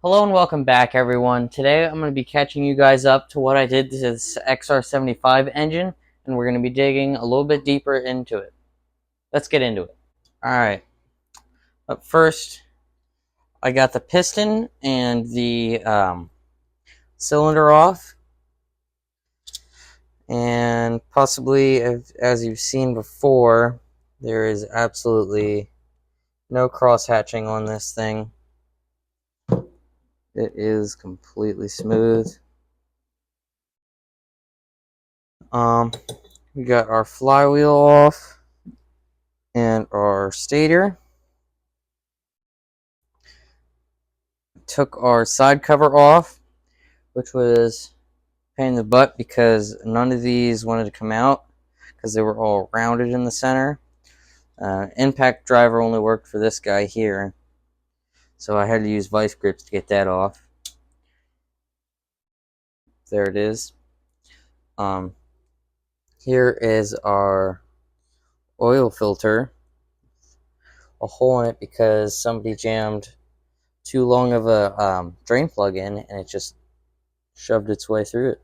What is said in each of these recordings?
Hello and welcome back, everyone. Today I'm going to be catching you guys up to what I did to this XR75 engine, and we're going to be digging a little bit deeper into it. Let's get into it. Alright, up first, I got the piston and the cylinder off, and possibly, as you've seen before, there is absolutely no cross-hatching on this thing. It is completely smooth. We got our flywheel off and our stator. Took our side cover off, which was a pain in the butt because none of these wanted to come out because they were all rounded in the center. Impact driver only worked for this guy here, so I had to use vice grips to get that off. There it is. Here is our oil filter. A hole in it because somebody jammed too long of a drain plug in, and it just shoved its way through it.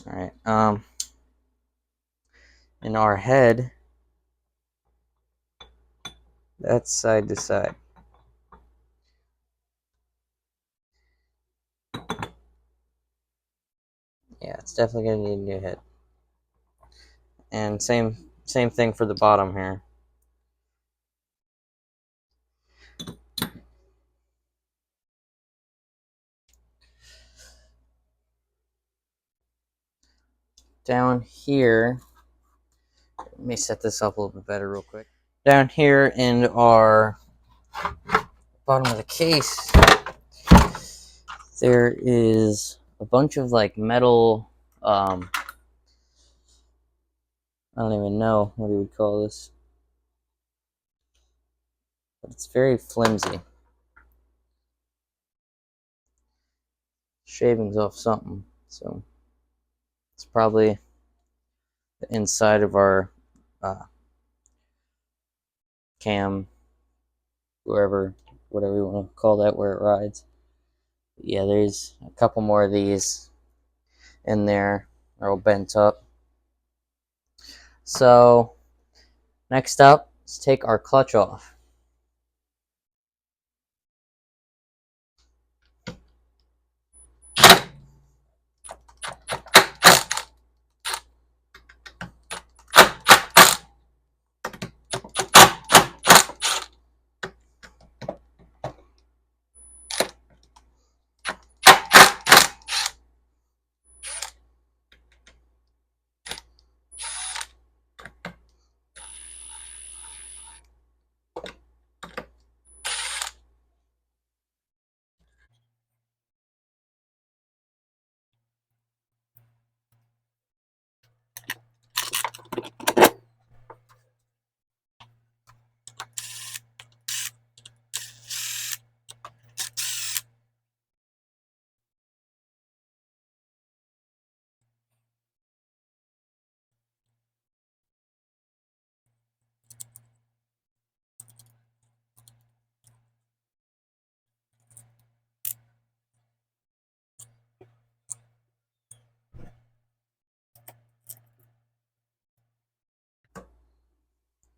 All right. In our head, that's side to side. Yeah, it's definitely gonna need a new head. And same thing for the bottom here. Down here, let me set this up a little bit better real quick. Down here in our bottom of the case, there is a bunch of like metal, I don't even know what you would call this, but it's very flimsy. Shavings off something, so it's probably the inside of our cam, whatever you want to call that, where it rides. Yeah, there's a couple more of these in there. They're all bent up. So next up, let's take our clutch off.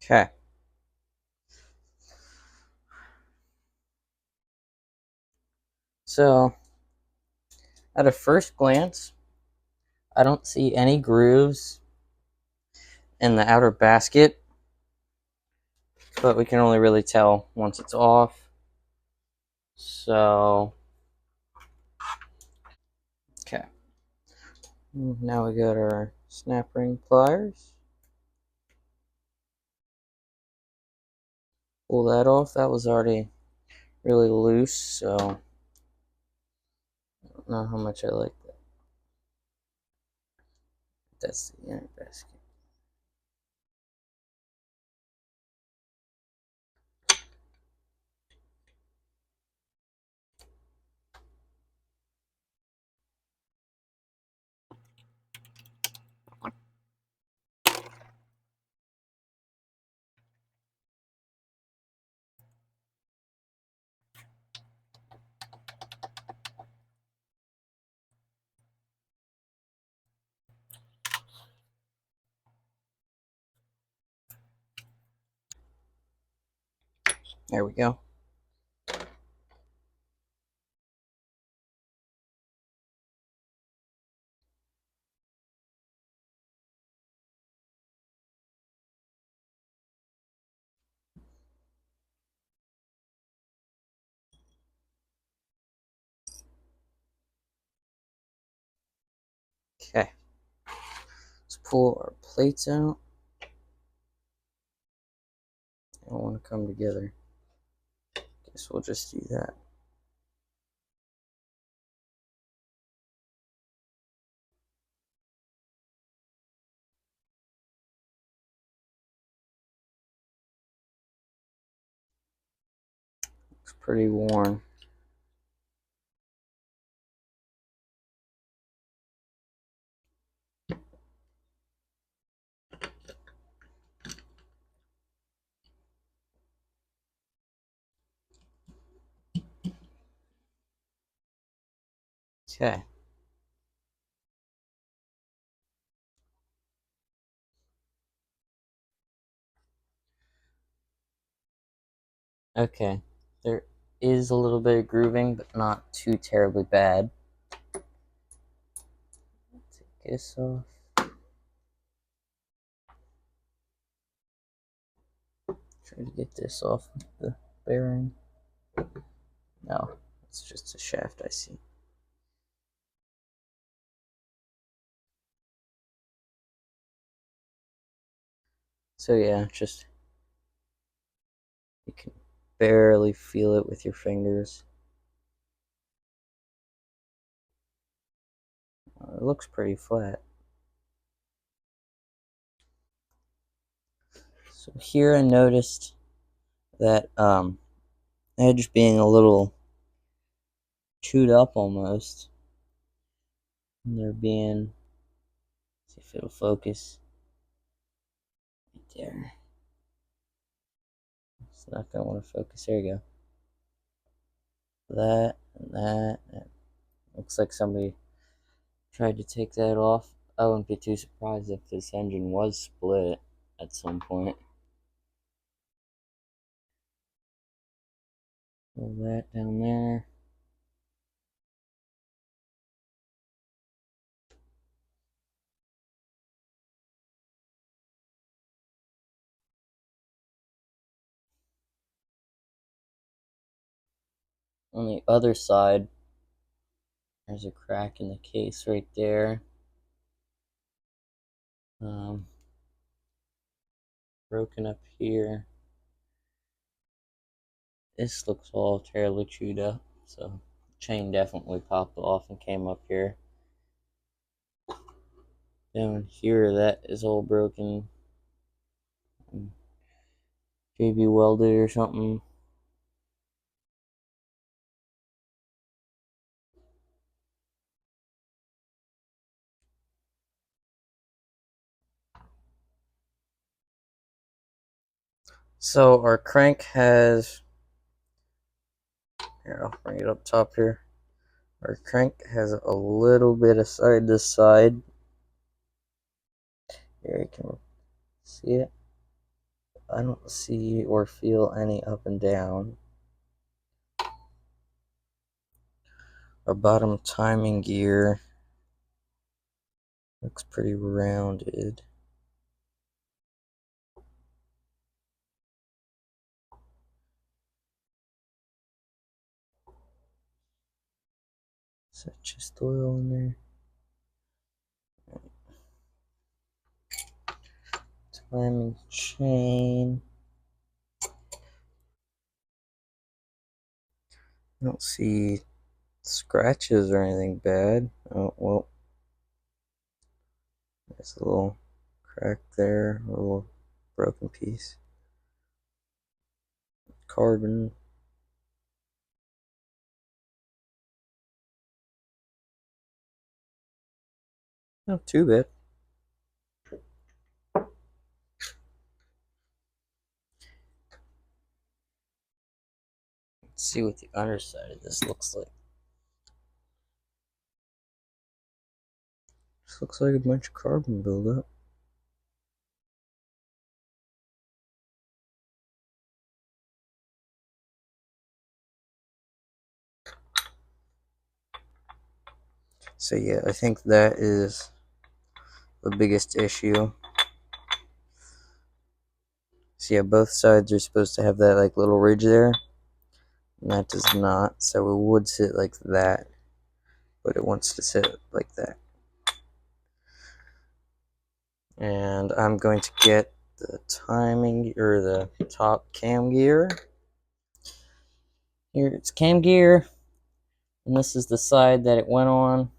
Okay. So at a first glance, I don't see any grooves in the outer basket, but we can only really tell once it's off. So, okay. Now we got our snap ring pliers. Pull that off. That was already really loose, so I don't know how much I like that. That's the inner basket. There we go. Okay. Let's pull our plates out. I don't want to come together. Guess we'll just do that. Looks pretty worn. Okay. Okay. There is a little bit of grooving, but not too terribly bad. Take this off. Try to get this off the bearing. No, it's just a shaft I see. So yeah, just you can barely feel it with your fingers. It looks pretty flat. So here I noticed that edge being a little chewed up almost. And there being, see if it'll focus. Right there. It's not gonna want to focus. There you go. That and that. Looks like somebody tried to take that off. I wouldn't be too surprised if this engine was split at some point. Pull that down there. On the other side, there's a crack in the case right there. Broken up here. This looks all terribly chewed up, so chain definitely popped off and came up here. Down here, that is all broken. JB welded or something. So our crank has, here I'll bring it up top here. Our crank has a little bit of side to side. Here you can see it. I don't see or feel any up and down. Our bottom timing gear looks pretty rounded. Is that just oil in there? Timing chain. I don't see scratches or anything bad. Oh, well. There's a little crack there, a little broken piece. Carbon. Not too bad. Let's see what the underside of this looks like. This looks like a bunch of carbon buildup. So yeah, I think that is the biggest issue. So yeah, both sides are supposed to have that like little ridge there, and that does not. So it would sit like that, but it wants to sit like that. And I'm going to get the timing or the top cam gear. Here it's cam gear, and this is the side that it went on.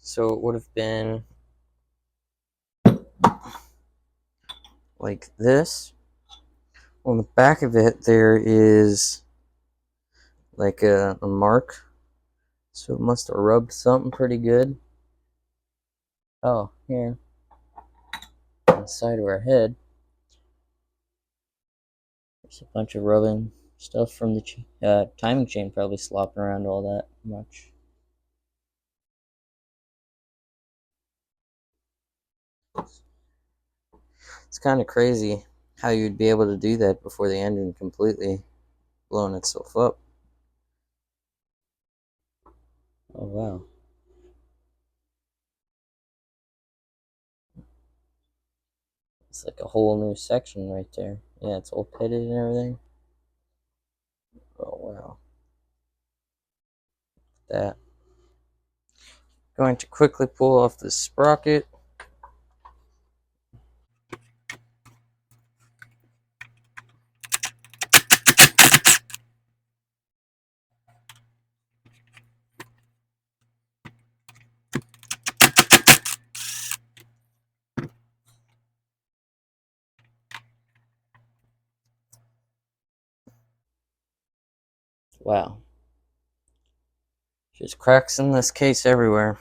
So it would have been like this. On the back of it, there is like a mark. So it must have rubbed something pretty good. Oh, here. On the side of our head. There's a bunch of rubbing stuff from the timing chain probably slopping around all that much. It's kind of crazy how you'd be able to do that before the engine completely blown itself up. Oh wow. It's like a whole new section right there. Yeah, it's all pitted and everything. Oh wow. That. Going to quickly pull off this sprocket. Wow. Just cracks in this case everywhere.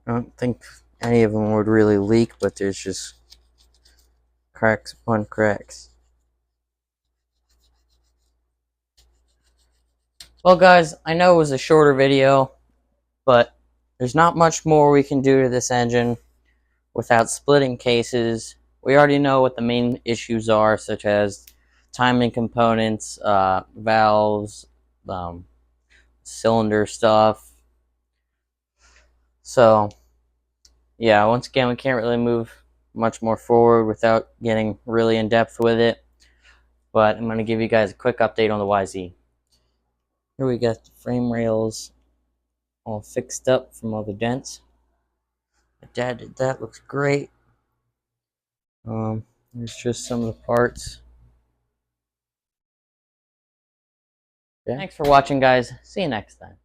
I don't think any of them would really leak, but there's just cracks upon cracks. Well guys, I know it was a shorter video, but there's not much more we can do to this engine without splitting cases. We already know what the main issues are, such as timing components, valves, cylinder stuff. So yeah, once again, we can't really move much more forward without getting really in depth with it. But I'm going to give you guys a quick update on the YZ. Here we got the frame rails all fixed up from all the dents. My dad did that, looks great. There's just some of the parts. Okay. Thanks for watching, guys. See you next time.